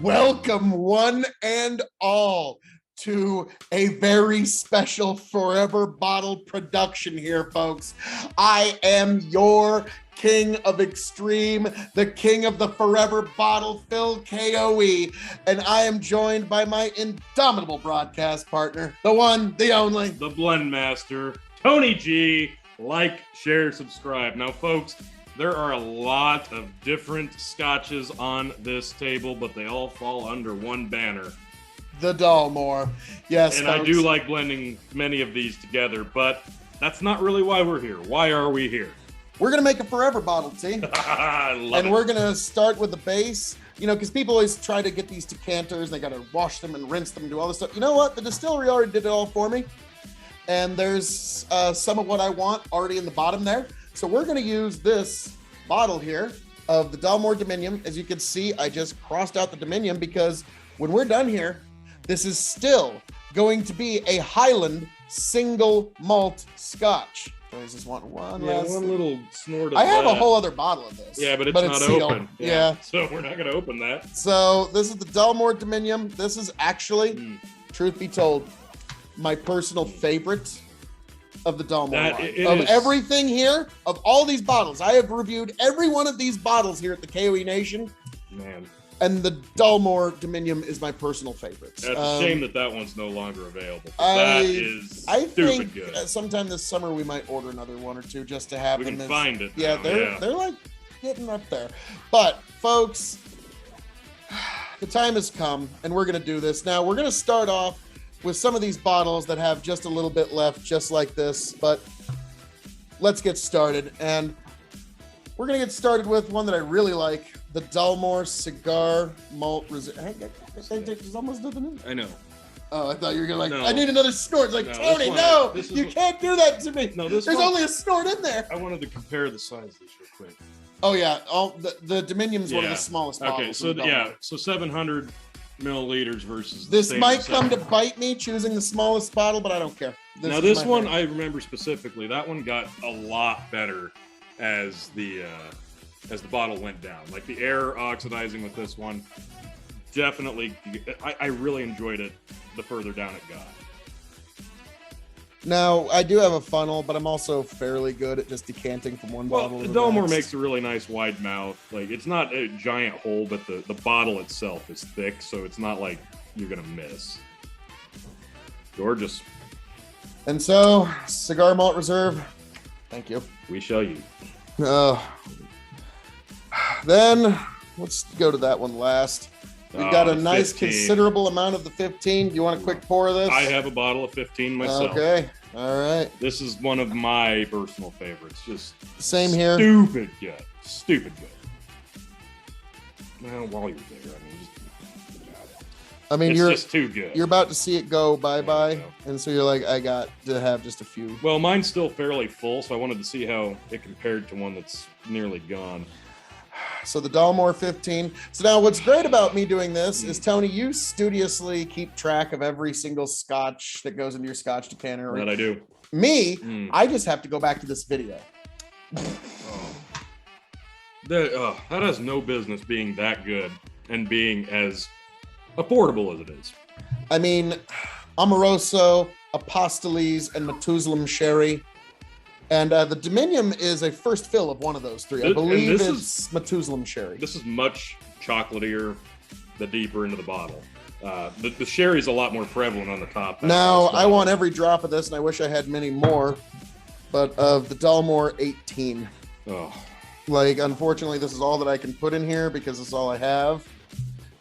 Welcome, one and all, to a very special Forever Bottle production here, folks. I am your king of extreme, the king of the Forever Bottle Fill, K.O.E., and I am joined by my indomitable broadcast partner, the one, the only, the blend master, Tony G. Like, share, subscribe. Now, folks, there are a lot of different scotches on this table, but they all fall under one banner. The Dalmore. Yes, and folks. I do like blending many of these together, but that's not really why we're here. Why are we here? We're going to make a Forever bottle, team. I love it. We're going to start with the base. You know, because people always try to get these decanters. They got to wash them and rinse them and do all this stuff. You know what? The distillery already did it all for me. And there's some of what I want already in the bottom there. So we're going to use this bottle here of the Dalmore Dominium. As you can see, I just crossed out the Dominium because when we're done here, this is still going to be a Highland single malt scotch. I just want one little snort of I have that. a whole other bottle of this. Yeah, but it's not sealed. open. Yeah. So we're not going to open that. So this is the Dalmore Dominium. This is actually, truth be told, my personal favorite of the Dalmore line. Of everything here, of all these bottles, I have reviewed every one of these bottles here at the K.O.E. Nation. Man. And the Dalmore Dominium is my personal favorite. It's a shame that one's no longer available. That is I think good. Sometime this summer we might order another one or two just to have we them. We can find it. Yeah, they're like getting up there. But folks, the time has come and we're going to do this. Now we're going to start off with some of these bottles that have just a little bit left, just like this. But let's get started. And we're going to get started with one that I really like. The Dalmore Cigar Malt Reserve. There's almost nothing in. I know. Oh, I thought you were gonna No. I need another snort. It's like, No, Tony, no, you can't do that to me. No, there's only a snort in there. I wanted to compare the size of this real quick. Oh yeah, the Dominium is one of the smallest bottles. Okay, so so 700 milliliters versus. This might come to bite me choosing the smallest bottle, but I don't care. This one I remember specifically. That one got a lot better as the bottle went down. Like the air oxidizing with this one, definitely. I really enjoyed it the further down it got. Now, I do have a funnel, but I'm also fairly good at just decanting from one bottle to the Dalmore next. makes a really nice wide mouth. Like, it's not a giant hole, but the bottle itself is thick, so it's not like you're going to miss. Gorgeous. And so, Cigar Malt Reserve, thank you. We shall use. Then, let's go to that one last. We've got a nice 15. Considerable amount of the 15. Do you want a quick pour of this? I have a bottle of 15 myself. Okay, all right. This is one of my personal favorites. Just same here. Stupid good. Stupid good. Well, while you're there, it's you're just too good. You're about to see it go bye-bye, and so you're like, I got to have just a few. Well, mine's still fairly full, so I wanted to see how it compared to one that's nearly gone. So the Dalmore 15. So now what's great about me doing this is, Tony, you studiously keep track of every single scotch that goes into your scotch decanter. That I do. Me, I just have to go back to this video. That has no business being that good and being as affordable as it is. I mean, Amoroso, Apostolese, and Methuselah Sherry. And the Dominium is a first fill of one of those three. I believe it's Methuselah Sherry. This is much chocolatier the deeper into the bottle. The sherry is a lot more prevalent on the top. Now, I want every drop of this, and I wish I had many more, but of the Dalmore 18. Oh. Like, unfortunately, this is all that I can put in here because it's all I have.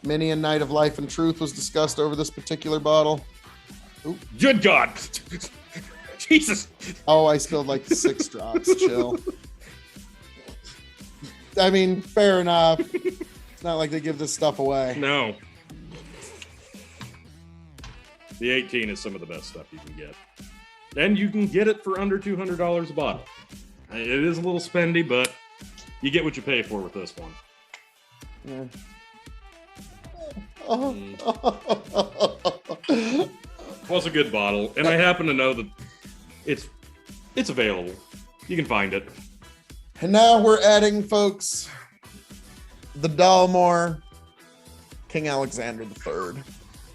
Many a night of life and truth was discussed over this particular bottle. Ooh. Good God! Jesus! Oh, I spilled like 6 drops. Chill. I mean, fair enough. It's not like they give this stuff away. No. The 18 is some of the best stuff you can get. And you can get it for under $200 a bottle. It is a little spendy, but you get what you pay for with this one. Yeah. Was a good bottle, and I happen to know that it's available. You can find it. And now we're adding, folks, the Dalmore King Alexander III.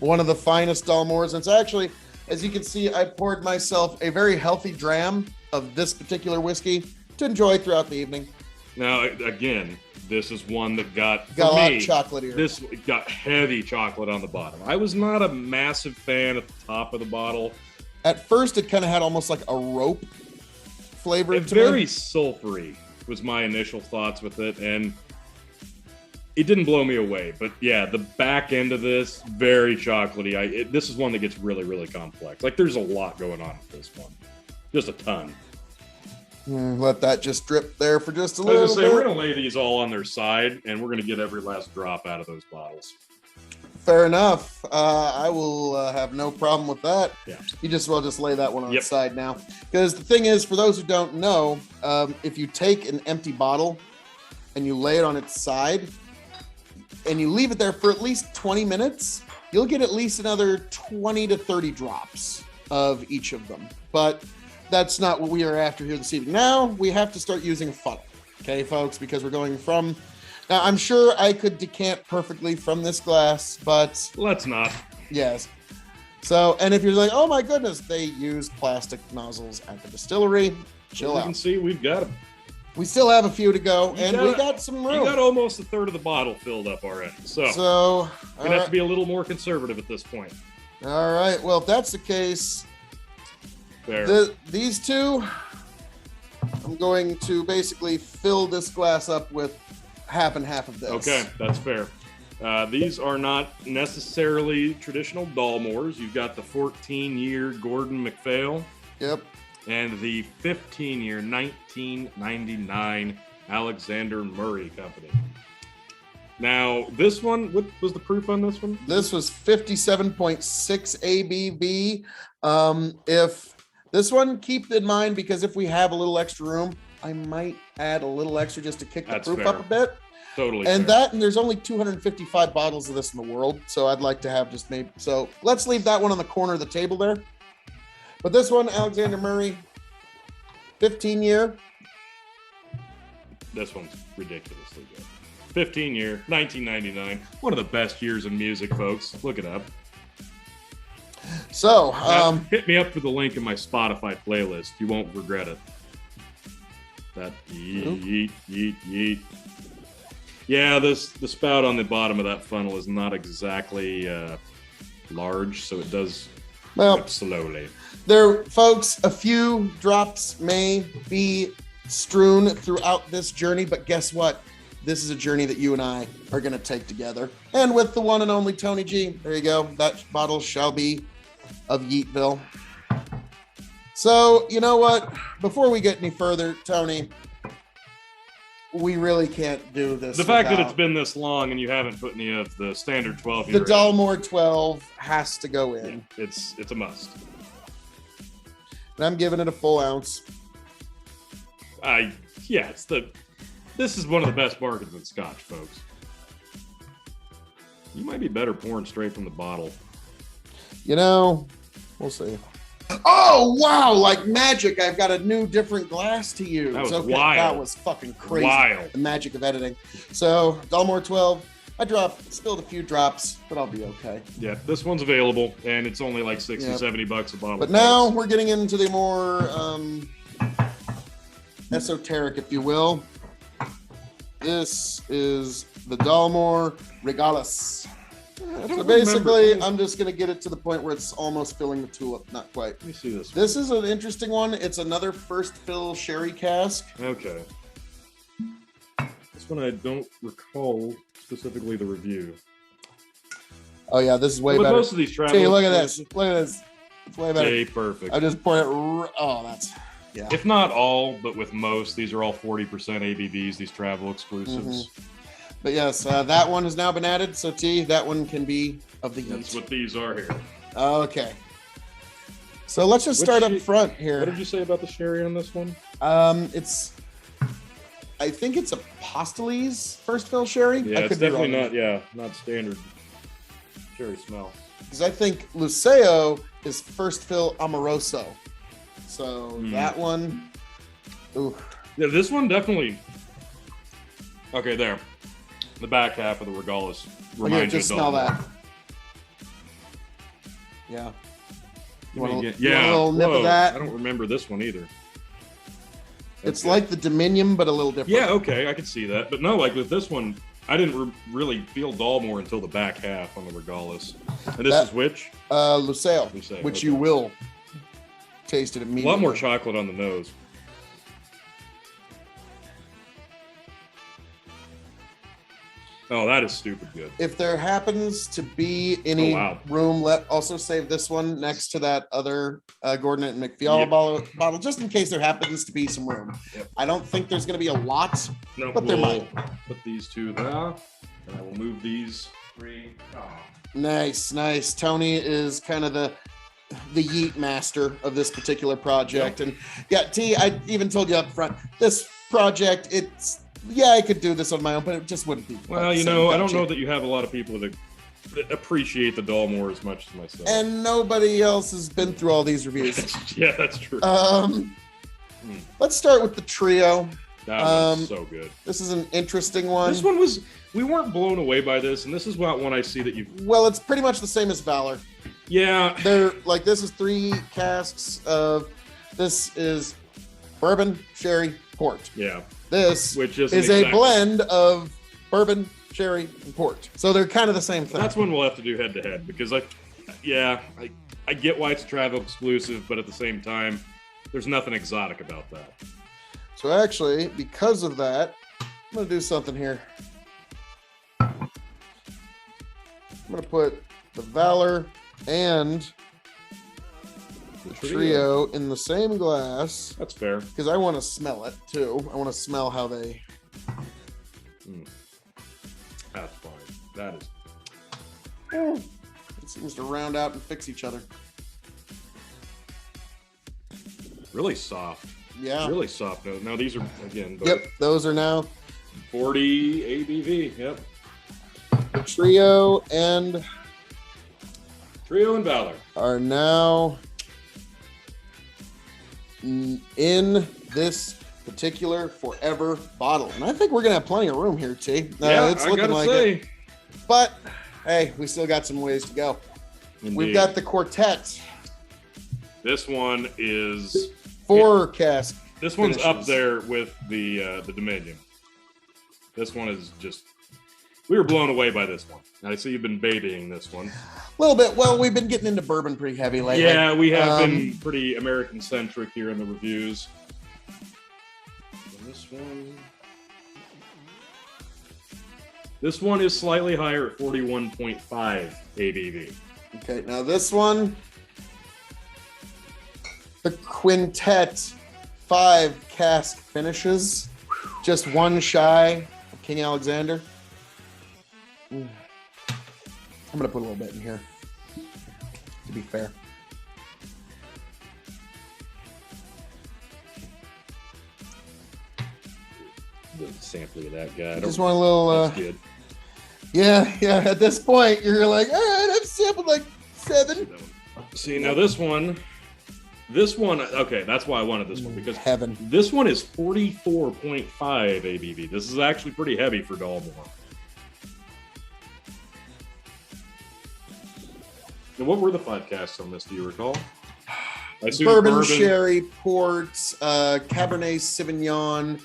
One of the finest Dalmores. And it's actually, as you can see, I poured myself a very healthy dram of this particular whiskey to enjoy throughout the evening. Now, again, this is one that got a lot me, chocolatey. This got heavy chocolate on the bottom. I was not a massive fan at the top of the bottle. At first, it kind of had almost like a rope flavor to very me. Sulfury was my initial thoughts with it, and it didn't blow me away. But yeah, the back end of this, very chocolatey. This is one that gets really, really complex. Like, there's a lot going on with this one. Just a ton. Let that just drip there for just a I little was gonna say, bit. we're gonna lay these all on their side, and we're gonna get every last drop out of those bottles. Fair enough. I will have no problem with that. Yeah. You just lay that one on the side now. Because the thing is, for those who don't know, if you take an empty bottle and you lay it on its side and you leave it there for at least 20 minutes, you'll get at least another 20 to 30 drops of each of them. But that's not what we are after here this evening. Now we have to start using a funnel. Okay, folks, because we're going from... Now, I'm sure I could decant perfectly from this glass, but... Let's not. Yes. So, and if you're like, oh my goodness, they use plastic nozzles at the distillery, chill out. You can see we've got them. We still have a few to go, and we got some room. You got almost a third of the bottle filled up already. So we're going to have to be a little more conservative at this point. All right. Well, if that's the case, these two, I'm going to basically fill this glass up with half and half of this. Okay, that's fair. These are not necessarily traditional Dalmores. You've got the 14-year Gordan Macphail. Yep. And the 15-year 1999 Alexander Murray Company. Now, this one, what was the proof on this one? This was 57.6 ABV. If this one, keep in mind, because if we have a little extra room, I might add a little extra just to kick the proof up a bit. Totally. And there's only 255 bottles of this in the world, so I'd like to have just maybe. So let's leave that one on the corner of the table there. But this one, Alexander Murray, 15-year. This one's ridiculously good. 15-year, 1999. One of the best years in music, folks. Look it up. So, hit me up for the link in my Spotify playlist. You won't regret it. That yeet, yeet, yeet. Yeah, the spout on the bottom of that funnel is not exactly large, so it does drip slowly. There, folks, a few drops may be strewn throughout this journey, but guess what? This is a journey that you and I are going to take together. And with the one and only Tony G, there you go. That bottle shall be of Yeetville. So, you know what? Before we get any further, Tony, we really can't do this. The fact that it's been this long and you haven't put any of the standard 12. The Dalmore 12 has to go in. Yeah, it's a must. And I'm giving it a full ounce. This is one of the best bargains in Scotch, folks. You might be better pouring straight from the bottle. You know, we'll see. Oh, wow, like magic. I've got a new different glass to use. That was wild. That was fucking crazy. Wild. The magic of editing. So, Dalmore 12, spilled a few drops, but I'll be okay. Yeah, this one's available, and it's only like 60, 70 bucks a bottle. But now we're getting into the more esoteric, if you will. This is the Dalmore Regalis. So basically, I'm just going to get it to the point where it's almost filling the tulip. Not quite. Let me see this. This is an interesting one. It's another first fill sherry cask. Okay. This one I don't recall specifically the review. Oh yeah, this is way better. Most of these travel. Hey, look at this. Look at this. It's way better. Okay, perfect. I just poured it. Oh, that's yeah. If not all, but with most, these are all 40% ABVs. These travel exclusives. Mm-hmm. But yes, that one has now been added. So T, that one can be of the heat. That's what these are here. Okay. So let's just start up front here. What did you say about the sherry on this one? I think it's a Apostles first fill sherry. Yeah, it's definitely not standard sherry smell. Because I think Luceo is first fill Amoroso. So that one, ooh. Yeah, this one definitely. Okay, there. The back half of the Regalis, remind you just of smell Dalmore. that. Yeah. You want a a little nip of that? I don't remember this one either. It's like the Dominium, but a little different. Yeah, okay, I can see that. But no, like with this one, I didn't really feel Dalmore until the back half on the Regalis. And this is which? Luceo, Luceo, which okay. you will taste it immediately. A lot more chocolate on the nose. Oh, that is stupid good. If there happens to be any room left, also save this one next to that other Gordan and Macphail bottle, just in case there happens to be some room. Yep. I don't think there's going to be a lot, No, but there might. Put these two there, and I will move these three. Oh. Nice, nice. Tony is kind of the yeet master of this particular project. Yep. And yeah, T, I even told you up front, this project, I could do this on my own, but it just wouldn't be. Well, you know, I don't know that you have a lot of people that appreciate the Dalmore as much as myself. And nobody else has been through all these reviews. Yeah, that's true. Let's start with the trio. That was so good. This is an interesting one. This one we weren't blown away by this, and this is what one I see that you've... Well, it's pretty much the same as Valor. Yeah. This is 3 casks of, this is bourbon, sherry, port. Yeah. This is a blend of bourbon, sherry, and port. So they're kind of the same thing. That's one we'll have to do head to head because I get why it's travel exclusive, but at the same time, there's nothing exotic about that. So actually, because of that, I'm gonna do something here. I'm gonna put the Valor and the trio in the same glass. That's fair. Because I want to smell it too. I want to smell how they. That's fine. That is. It seems to round out and fix each other. Really soft. Yeah. Really soft. Now these are again. Yep. Those are now 40 ABV. Yep. The trio and Valor are now in this particular forever bottle, and I think we're gonna have plenty of room here, T. It's looking like it. But hey, we still got some ways to go. Indeed. We've got the Quartet. This one is 4 cask. This one's finishes. up there with the Dominium. This one is just. We were blown away by this one. I see you've been babying this one. A little bit. Well, we've been getting into bourbon pretty heavy lately. Yeah, we have been pretty American-centric here in the reviews. And this one is slightly higher at 41.5 ABV. Okay, now this one, the Quintet 5 cask finishes, just one shy of King Alexander. I'm gonna put a little bit in here, to be fair. The sampling of that guy. Just want a little. That's good. Yeah. At this point, you're like, all right, I've sampled like 7. See, now this one, okay, that's why I wanted this one because Heaven. This one is 44.5 ABV. This is actually pretty heavy for Dalmore. Now, what were the 5 casks on this? Do you recall? I assume Bourbon, sherry, port, Cabernet Sauvignon,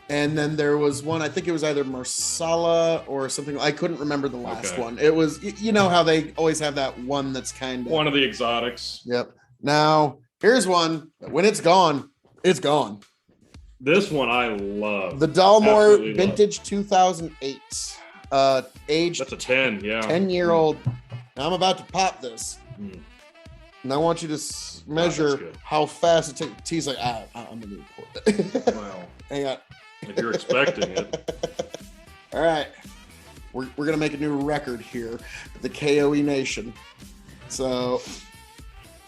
and then there was one. I think it was either Marsala or something. I couldn't remember the last one. It was, you know how they always have that one that's kind of one of the exotics. Yep. Now here's one. When it's gone, it's gone. This one I love. The Dalmore Vintage 2008. Aged. That's a 10. Yeah. 10-year-old. Now I'm about to pop this. And I want you to measure how fast it takes. T's like, I'm gonna report it. Wow. Hang on. If you're expecting it. All right. We're gonna make a new record here at the K.O.E. Nation. So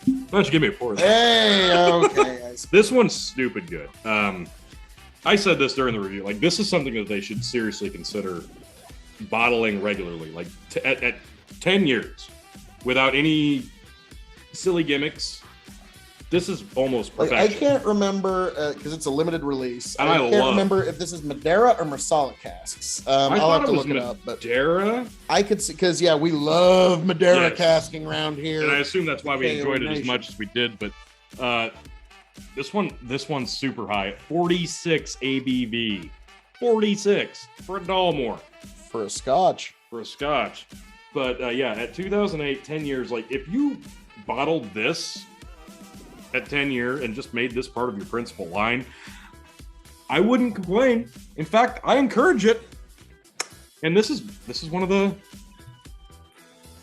Why don't you give me a pour? Hey, okay. This one's stupid good. I said this during the review. Like, this is something that they should seriously consider bottling regularly. Like, at 10 years, without any silly gimmicks. This is almost Like, perfection. I can't remember because it's a limited release. And I can't remember if this is Madeira or Marsala casks. I'll have to look it up. But Madeira? I could see, because yeah, we love Madeira Yes. casking around here. And I assume that's why we K.O.E. enjoyed it as Nation. much as we did. But this one's super high. 46 ABV. 46 for a Dalmore. For a Scotch. For a Scotch. But yeah, at 2008, 10 years, like if you bottled this at 10 year and just made this part of your principal line, I wouldn't complain. In fact, I encourage it. And this is one of the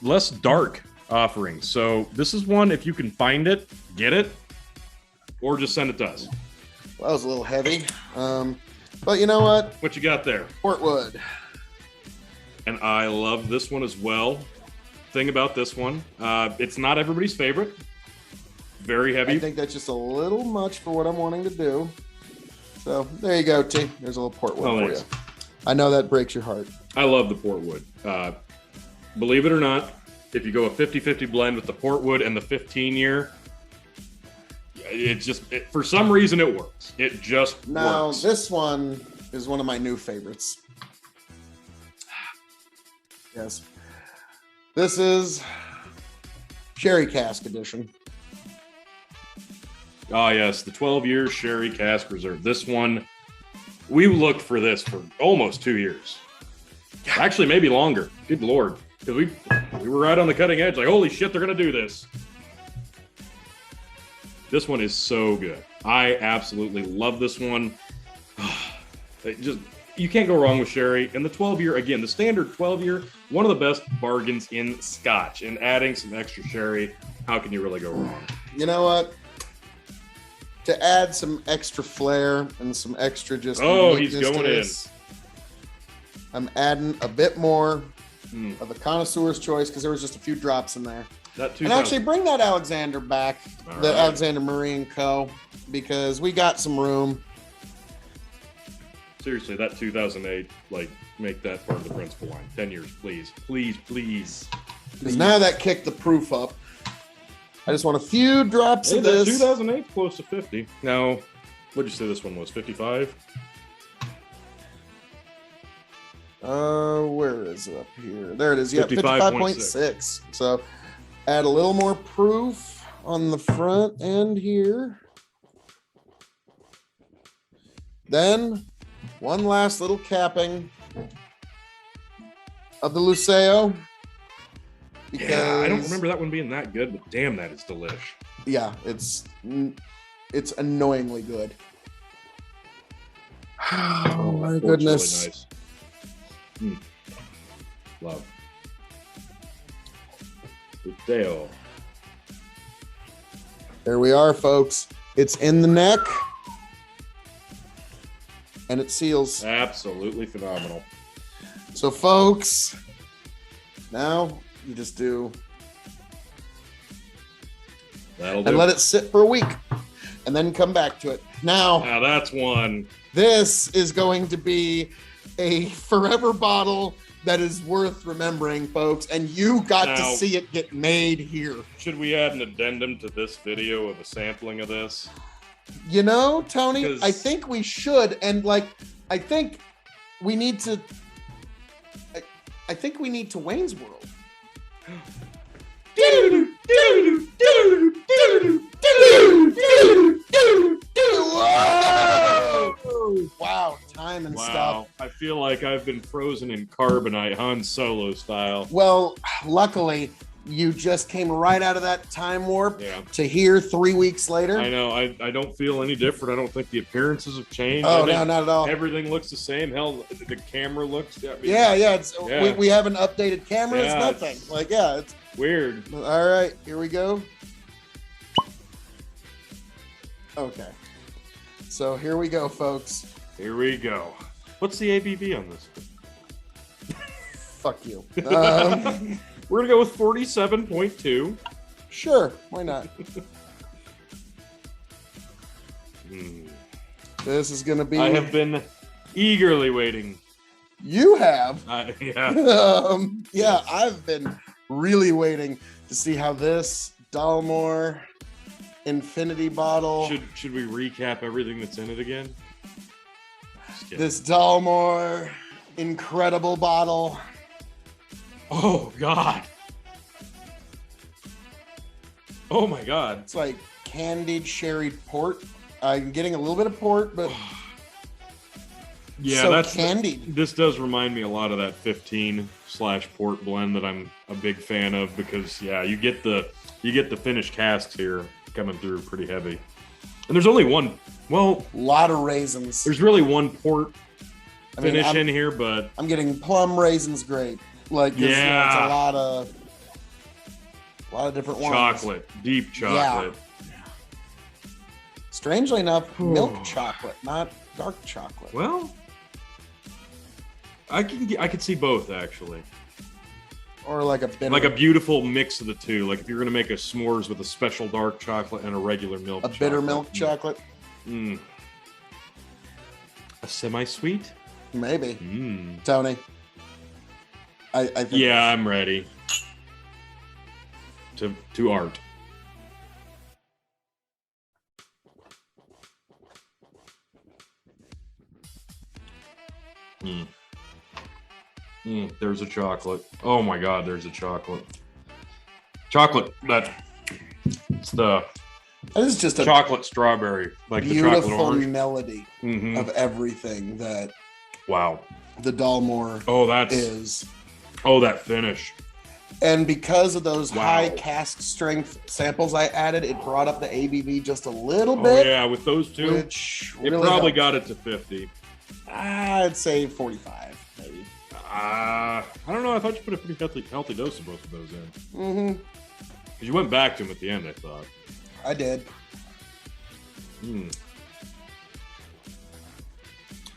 less dark offerings. So this is one, if you can find it, get it, or just send it to us. Well, that was a little heavy. But you know what? What you got there? Portwood. And I love this one as well. Thing about this one, it's not everybody's favorite. Very heavy. I think that's just a little much for what I'm wanting to do. So there you go, T. There's a little Portwood for you. I know that breaks your heart. I love the Portwood. Believe it or not, if you go a 50-50 blend with the Portwood and the 15-year, for some reason it works. It just now, works. This one is one of my new favorites. Yes. This is Sherry Cask Edition. Oh, yes, the 12-year Sherry Cask Reserve. This one, we looked for this for almost 2 years. Actually, maybe longer. Good Lord. Because we were right on the cutting edge. Like, holy shit, they're going to do this. This one is so good. I absolutely love this one. You can't go wrong with Sherry. And the 12-year, again, the standard 12-year, one of the best bargains in Scotch. And adding some extra Sherry, how can you really go wrong? You know what? To add some extra flair and some extra just he's going to this, I'm adding a bit more of the connoisseur's choice because there was just a few drops in there. And actually bring that Alexander back, Alexander Marine Co., because we got some room. Seriously, that 2008, like, make that part of the principal line. 10 years, please. Please, please. Because now that kicked the proof up. I just want a few drops of this. 2008, close to 50. Now, what'd you say this one was? 55? Where is it up here? There it is. Yeah, 55.6. 55.6. So add a little more proof on the front end here. Then one last little capping of the Luceo. Yeah, I don't remember that one being that good, but damn, that is delish. Yeah, it's annoyingly good. Oh my goodness. Really nice. Love. Luceo. There we are, folks. It's in the neck. And it seals. Absolutely phenomenal. So, folks, now you just do. That'll do. And let it sit for a week. And then come back to it. Now that's one. This is going to be a forever bottle that is worth remembering, folks. And you got to see it get made here. Should we add an addendum to this video of a sampling of this? You know, Tony, I think we should. And like, I think we need to Wayne's World. Wow, time and stuff. I feel like I've been frozen in carbonite, Han Solo style. Well, luckily, you just came right out of that time warp to here 3 weeks later. I know. I don't feel any different. I don't think the appearances have changed. Oh, no, not at all. Everything looks the same. Hell, the camera looks. We have an updated camera. It's nothing. It's weird. All right, here we go. Okay. So here we go, folks. Here we go. What's the ABV on this? Fuck you. We're going to go with 47.2. Sure. Why not? This is going to be... I have been eagerly waiting. You have? Yeah. I've been really waiting to see how this Dalmore Infinity bottle. Should we recap everything that's in it again? This Dalmore incredible bottle. Oh God. Oh my God. It's like candied sherried port. I'm getting a little bit of port, but yeah, so that's candied. This does remind me a lot of that 15/port blend that I'm a big fan of, because yeah, you get the finished casks here coming through pretty heavy. And there's only one, well, a lot of raisins. There's really one port finish in here, but I'm getting plum, raisins, grape. Like, it's a lot of different ones. Chocolate, deep chocolate. Yeah. Strangely enough, milk chocolate, not dark chocolate. Well, I could see both actually. Or like a bitter, like a beautiful mix of the two. Like if you're gonna make a s'mores with a special dark chocolate and a regular milk chocolate. Bitter milk chocolate. A semi-sweet? Maybe. Tony. I think yeah, I'm ready. To art. There's a chocolate. Oh my God, there's a chocolate. Chocolate. It's the. This is just a chocolate strawberry, like beautiful the chocolate orange melody of everything that. Wow. The Dalmore. Is. Oh, that finish. And because of those high cask strength samples I added, it brought up the ABV just a little bit. Yeah, with those two, which it really probably helped. got it to 50. I'd say 45, maybe. I don't know. I thought you put a pretty healthy dose of both of those in. Mm-hmm. Because you went back to them at the end, I thought. I did.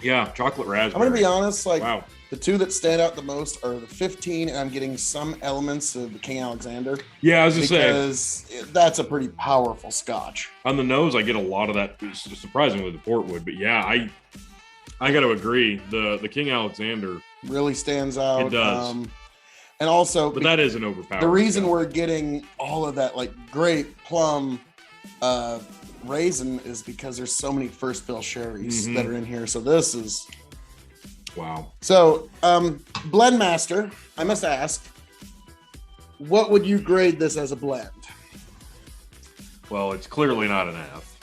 Yeah, chocolate raspberry. I'm gonna be honest. Like, wow. The two that stand out the most are the 15, and I'm getting some elements of the King Alexander. Yeah, I was just saying. Because that's a pretty powerful scotch. On the nose, I get a lot of that, surprisingly, the portwood. But yeah, I got to agree. The King Alexander really stands out. It does. And also, but that is an overpowered. The reason we're getting all of that, like grape, plum, raisin, is because there's so many first fill sherries that are in here. So this is. Wow. So, blend master, I must ask, what would you grade this as a blend? Well, it's clearly not an F.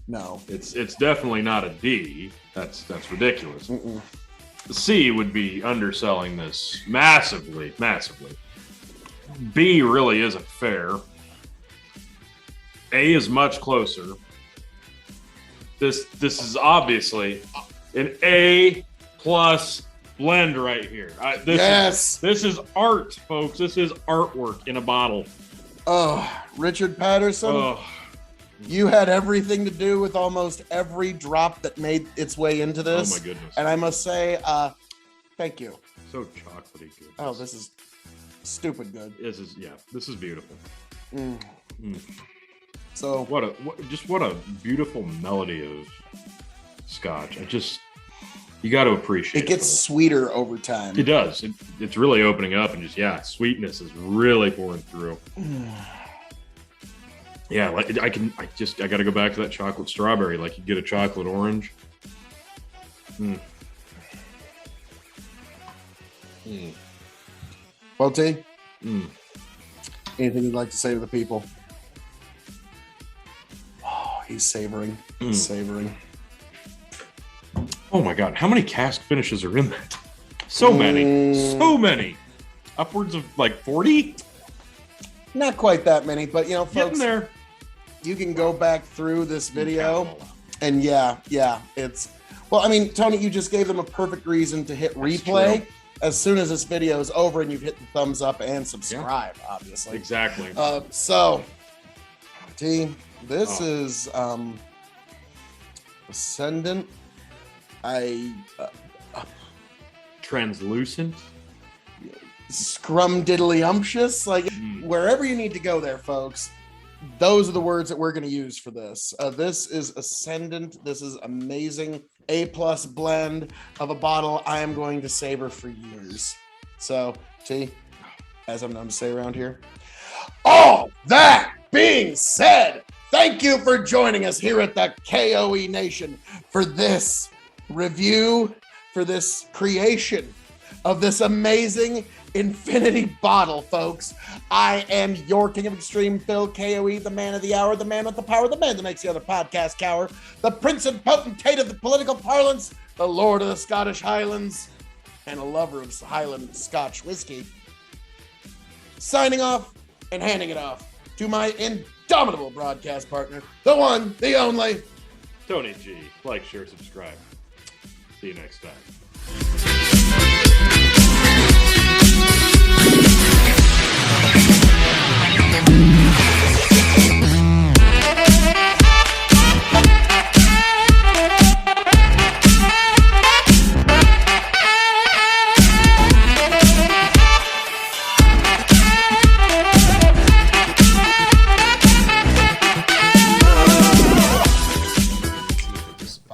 No. It's definitely not a D. That's ridiculous. The C would be underselling this massively. B really isn't fair. A is much closer. This is obviously an A+ blend right here. This is art, folks. This is artwork in a bottle. Oh, Richard Patterson. Oh. You had everything to do with almost every drop that made its way into this. Oh my goodness. And I must say, thank you. So chocolatey good. Oh, this is stupid good. This is beautiful. So what a beautiful melody of scotch. You got to appreciate it. It gets sweeter over time. It does. It's really opening up, and sweetness is really pouring through. Yeah, like I got to go back to that chocolate strawberry. Like you get a chocolate orange. Well, T, anything you'd like to say to the people? Oh, he's savoring. Savoring. Oh my God, how many cask finishes are in that? So many. Upwards of like 40? Not quite that many, but folks, getting there. You can go back through this video and it's, well, I mean, Tony, you just gave them a perfect reason to hit replay as soon as this video is over and you've hit the thumbs up and subscribe, obviously. Exactly. So, T, this is Ascendant. Translucent. Scrumdiddlyumptious. Like, wherever you need to go there, folks, those are the words that we're going to use for this. This is Ascendant. This is amazing. A+ blend of a bottle I am going to savor for years. So, T, as I'm known to say around here, all that being said, Thank you for joining us here at the K.O.E. Nation for this review, for this creation of this amazing Infinity bottle, folks. I am your King of Extreme, Phil K.O.E., the man of the hour, the man with the power, the man that makes the other podcast cower, the prince and potentate of the political parlance, the lord of the Scottish Highlands, and a lover of Highland Scotch whiskey. Signing off and handing it off to my indomitable broadcast partner, the one, the only, Tony G. Like, share, subscribe. See you next time.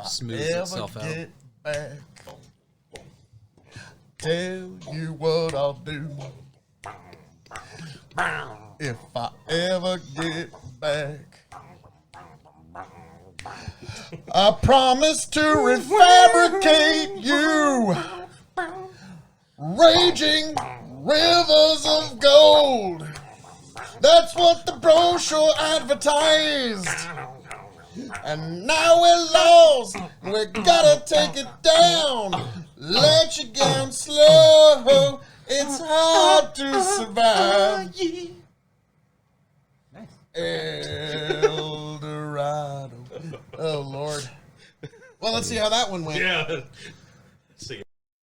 Smooths itself out. Get back, tell you what I'll do. If I ever get back, I promise to refabricate you, raging rivers of gold. That's what the brochure advertised. And now we're lost, we gotta take it down. Let you down slow, it's hard to survive. Nice. El Dorado. Oh, Lord. Well, let's see how that one went. Yeah.